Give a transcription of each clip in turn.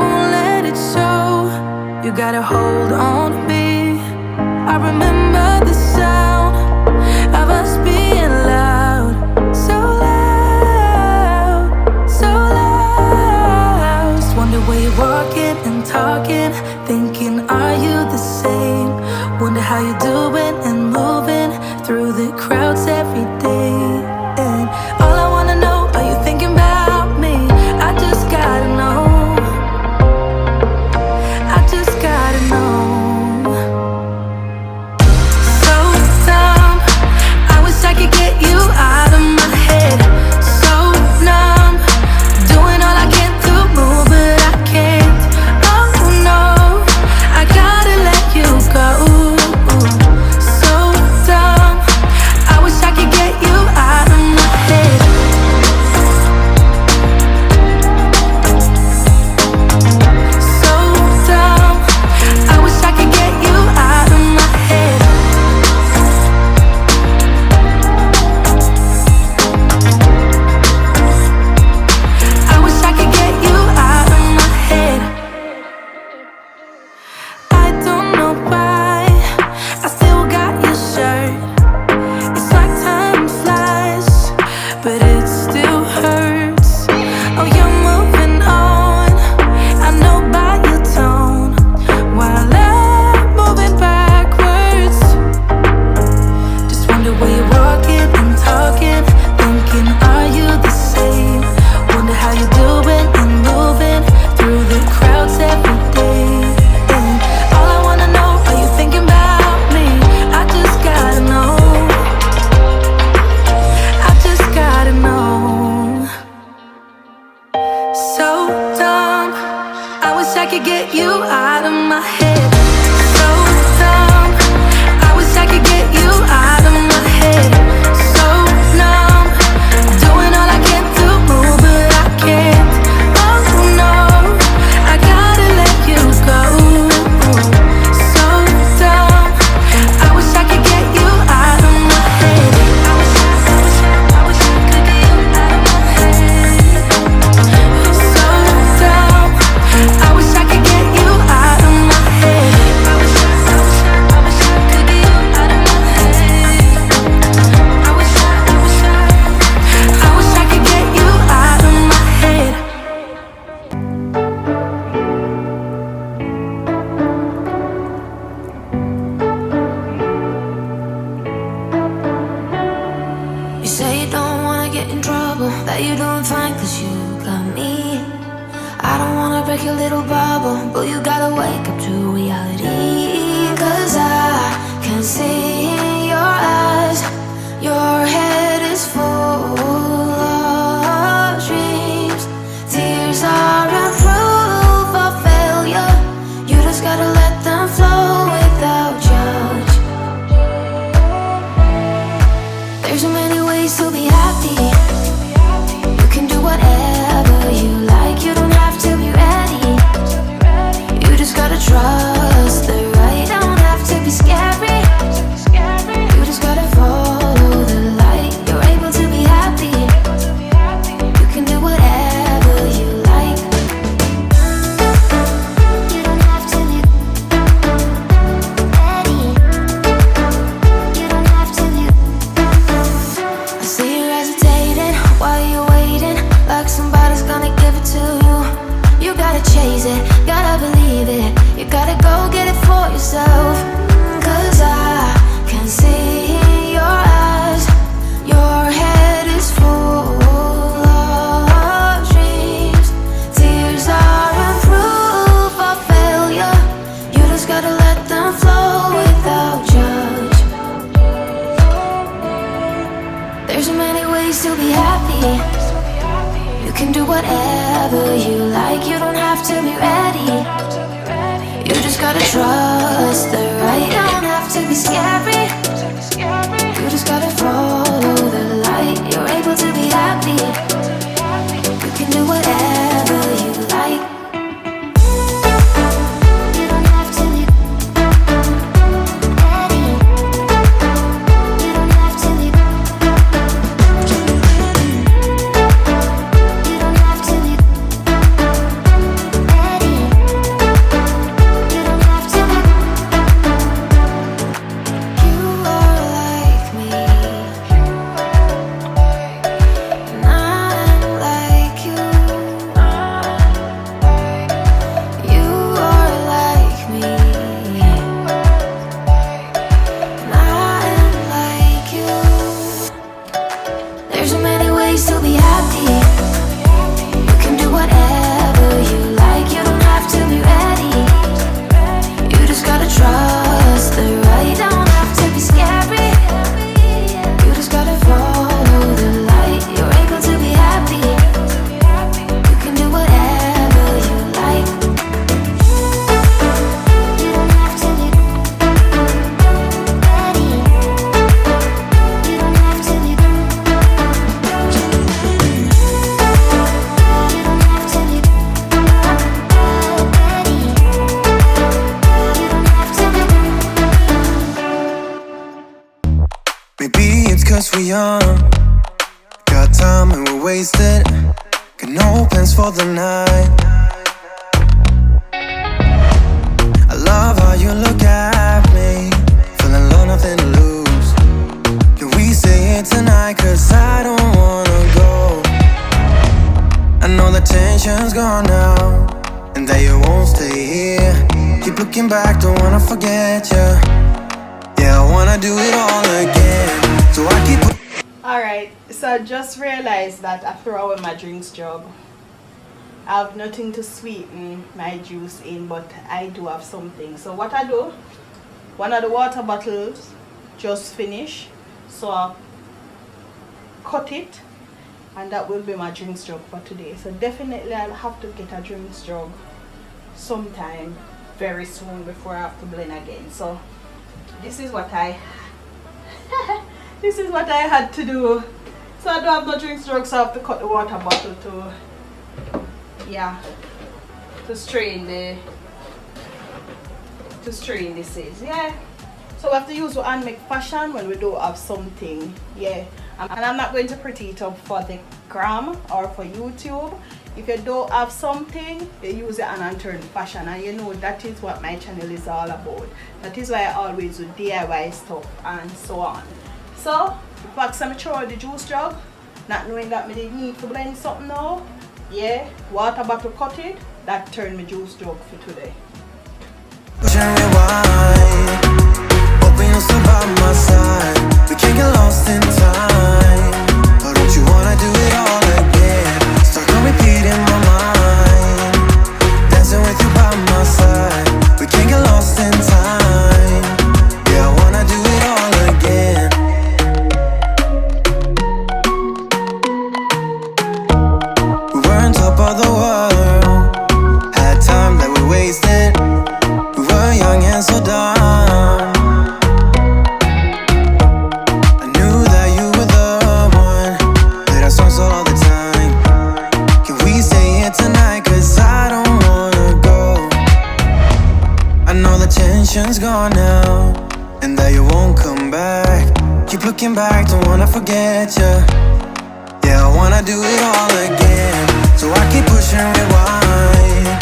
won't let it show. You gotta hold on to me. I remember the sound of us being loud, so loud, so loud. Just wonder where you're walking and talking, thinking, are you the same? Wonder how you're doing and moving through the crowds every day. And all I wanna know, are you thinking about me? I just gotta know. I just gotta know. So dumb, I wish I could get you out of my head. So numb, doing all I can to move, but I can't. Oh no, I gotta let you go. So dumb, I wish I could get you out of my head. So dumb, I wish I could get you out of my head. I wish I could get you out of my head. I don't know why I still got your shirt. It's like time flies, but it still hurts. Oh, you're moving on, I know by your tone, while I'm moving backwards. Just wonder where you're walking and talking, thinking, are you the same? Wonder how you're doing and moving through the crowds every day. And all I wanna know, are you thinking about me? I just gotta know. I just gotta know. So dumb, I wish I could get you out of my head. So dumb, I wish I could get you out of my head. So numb, doing all I can to move, but I can't. Oh no, I gotta let you go. So dumb, I wish I could get you out of my head. I wish I could get you out of my head. So dumb, I wish I could get you out of my head. I wish I could get you out of my head. I wish I could get you out of my head. You say you don't wanna get in trouble, that you're doing fine cause you got me. I don't wanna break your little bubble, but you gotta wake up to reality. Cause I can see in your eyes, your head is full of dreams. Tears are a proof of failure, you just gotta let them flow without judge. There's so many ways to be happy. You can do whatever you like. You don't have to be ready. You just gotta trust the right. Don't have to be scary. You just gotta follow the light. You're able to be happy. You can do whatever you like. You don't have to be ready. You don't have to be. I see you hesitating while you're waiting, like somebody's gonna give it to you. You gotta chase it, gotta believe it. You gotta go get it for yourself. Cause I can see in your eyes, your head is full of dreams. Tears are a proof of failure, you just gotta let them flow without judge. There's so many ways to be happy. You can do whatever you like. You don't have to be ready. You just gotta trust the right. Don't have to be scary. You just gotta follow the light. You're able to be happy. You can do whatever you like. You don't have to be ready. You don't have to be. You don't have to be ready. we're young. Got time and we're wasted. Got no plans for the night. I love how you look at me, feeling low, nothing to lose. Can we say it tonight? Cause I don't wanna go. I know the tension's gone now, and that you won't stay here. Keep looking back, don't wanna forget you. Yeah, I wanna do it all again. So I keep. Alright, so I just realized that I threw away my drinks jug. I have nothing to sweeten my juice in, but I do have something. So what I do, one of the water bottles just finished, so I cut it, and that will be my drinks jug for today. So definitely I'll have to get a drinks jug sometime very soon before I have to blend again. So this is what I this is what I had to do. So I don't have no drinks jug, so I have to cut the water bottle to strain this is. Yeah, so we have to use and make fashion when we don't have something. Yeah, and I'm not going to pretty it up for the gram or for YouTube. If you don't have something, you use it and turn fashion, and you know that is what my channel is all about. That is why I always do DIY stuff and so on. So the fact I'm throw out the juice jug, not knowing that I need to blend something now. Yeah, water bottle cut it, that turned my juice jug for today. Push and rewind, hoping you'll still by my side. We can't get lost in time. But don't you wanna do it all again? Start to repeat in my mind, dancing with you by my side. We can't get lost in time. Yeah, I wanna do it all again. We were on top of the world, had time that we wasted. We were young and so dumb. I knew that you were the one, played our songs all the time. Can we say it tonight? Cause I don't wanna go. I know the tension's gone now, and that you won't come back. Keep looking back, don't wanna forget you. Yeah, I wanna do it all again. So I keep pushing rewind,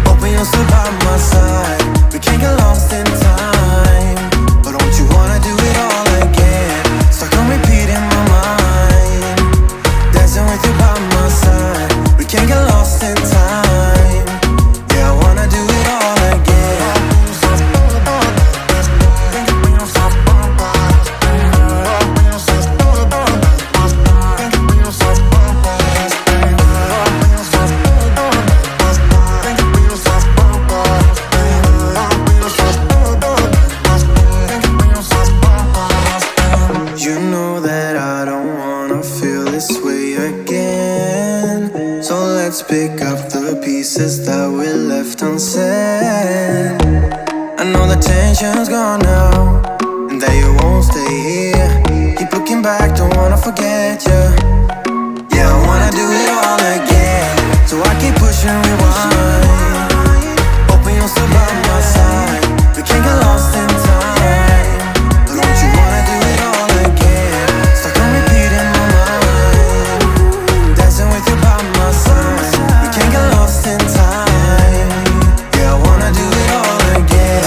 hoping you'll still by my side. We can't get lost in time. But don't you wanna do it all again? Stuck on repeat in my mind, dancing with you by my side. We can't get lost in time. Yeah, I wanna do it all again. You know that I don't wanna feel this way again. So let's pick up the pieces that we left unsaid. I know the tension's gone now, and that you won't stay here. Keep looking back, don't wanna forget you. Yeah, I wanna do it all again. So I keep pushing rewind, hoping you'll still by my side. We can't get lost in time. But don't you wanna do it all again? Stuck on repeat in my mind, dancing with you by my side. We can't get lost in time. Yeah, I wanna do it all again.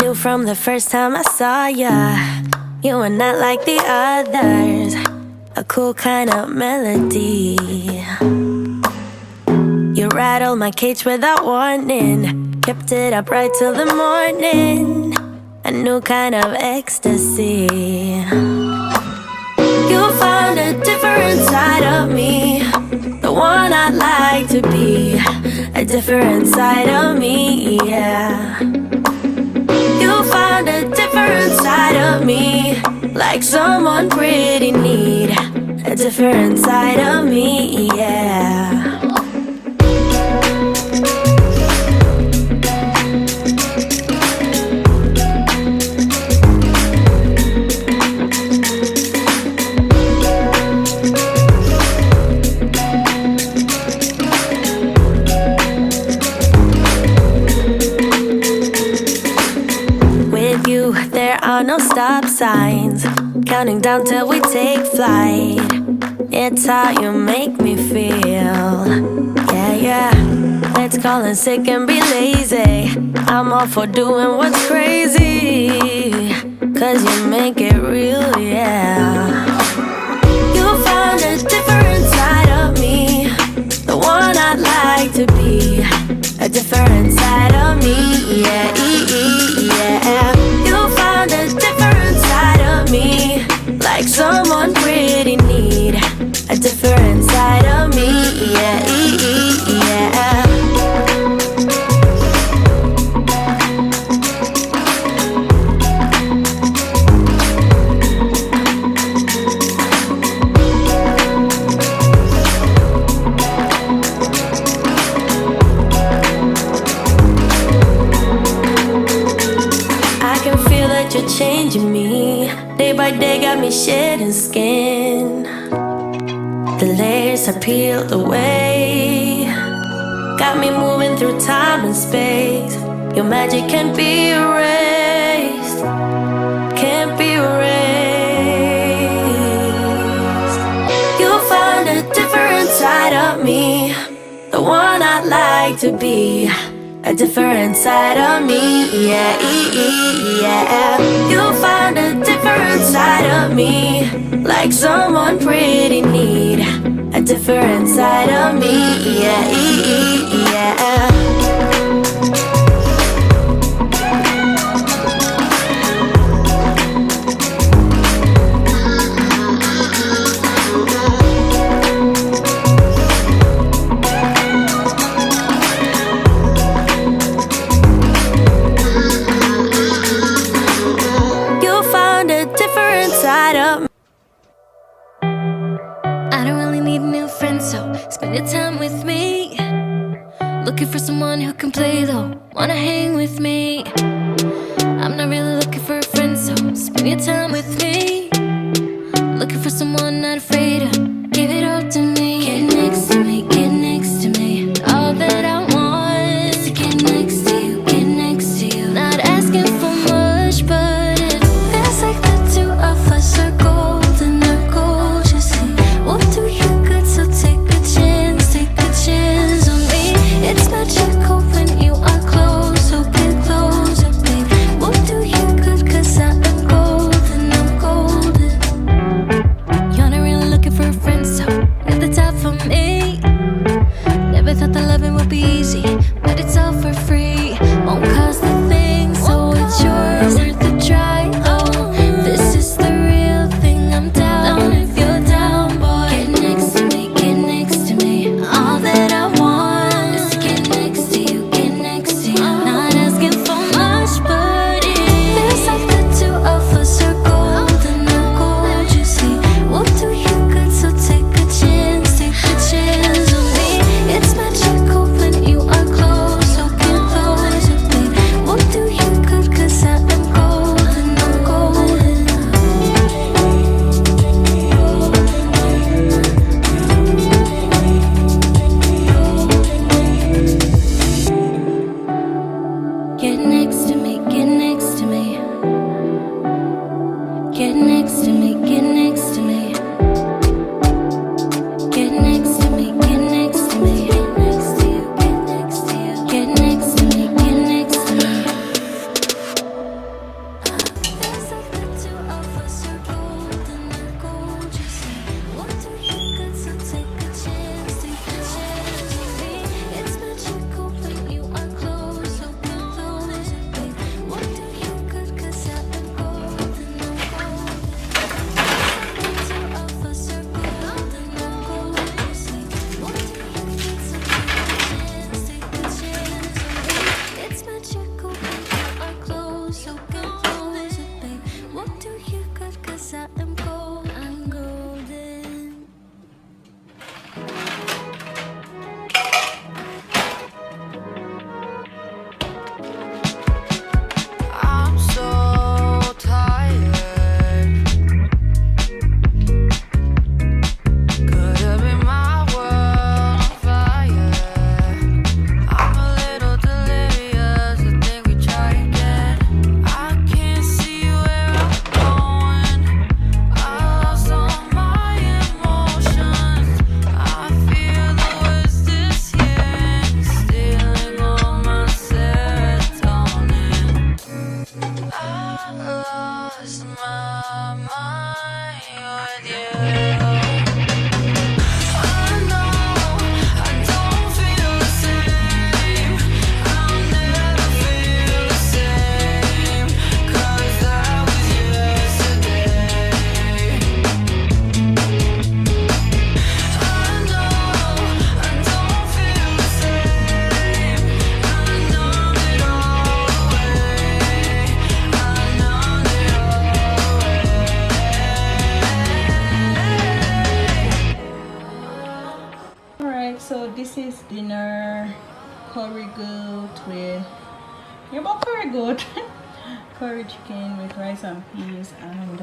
Knew from the first time I saw ya, you were not like the others. A cool kind of melody. You rattled my cage without warning, kept it up right till the morning. A new kind of ecstasy. You found a different side of me, the one I'd like to be. A a different side of me, yeah. You'll find a different side of me, like someone pretty neat, a different side of me, yeah. No stop signs, counting down till we take flight. It's how you make me feel. Yeah, yeah. Let's call in sick and be lazy. I'm all for doing what's crazy, 'cause you make it real, yeah. You'll find a different side of me, the one I'd like to be, a different side of me, yeah, yeah. You'll find a different side of me, like someone pretty neat, a different side of me, yeah, yeah. You're changing me, day by day got me shedding skin. The layers are peeled away, got me moving through time and space. Your magic can't be erased, can't be erased. You'll find a different side of me, the one I'd like to be, a different side of me, yeah, yeah. You'll find a different side of me, like someone pretty neat, a different side of me, yeah, yeah. Spend your time with me. Looking for someone who can play though, wanna hang with me. I'm not really looking for a friend, so spend your time with me. Looking for someone not afraid to give it all to me. Get next to me, get next to me. All that I want is to get next to you, get next to you. Not asking for much, but it feels like the two of us are golden, are gold, you see. We'll do you good, so take a chance on me. It's magical when you are close, so get closer, babe. We'll do you good, 'cause I am golden, I'm golden. You're not really looking for a friend, so let the with you. I know I don't feel the same. I'll never feel the same. 'Cause that was yesterday. I know I don't feel the same. I numb it all away. I numb it all away. Alright, so this is dinner. Curry goat with curry goat. Curry chicken with rice and peas and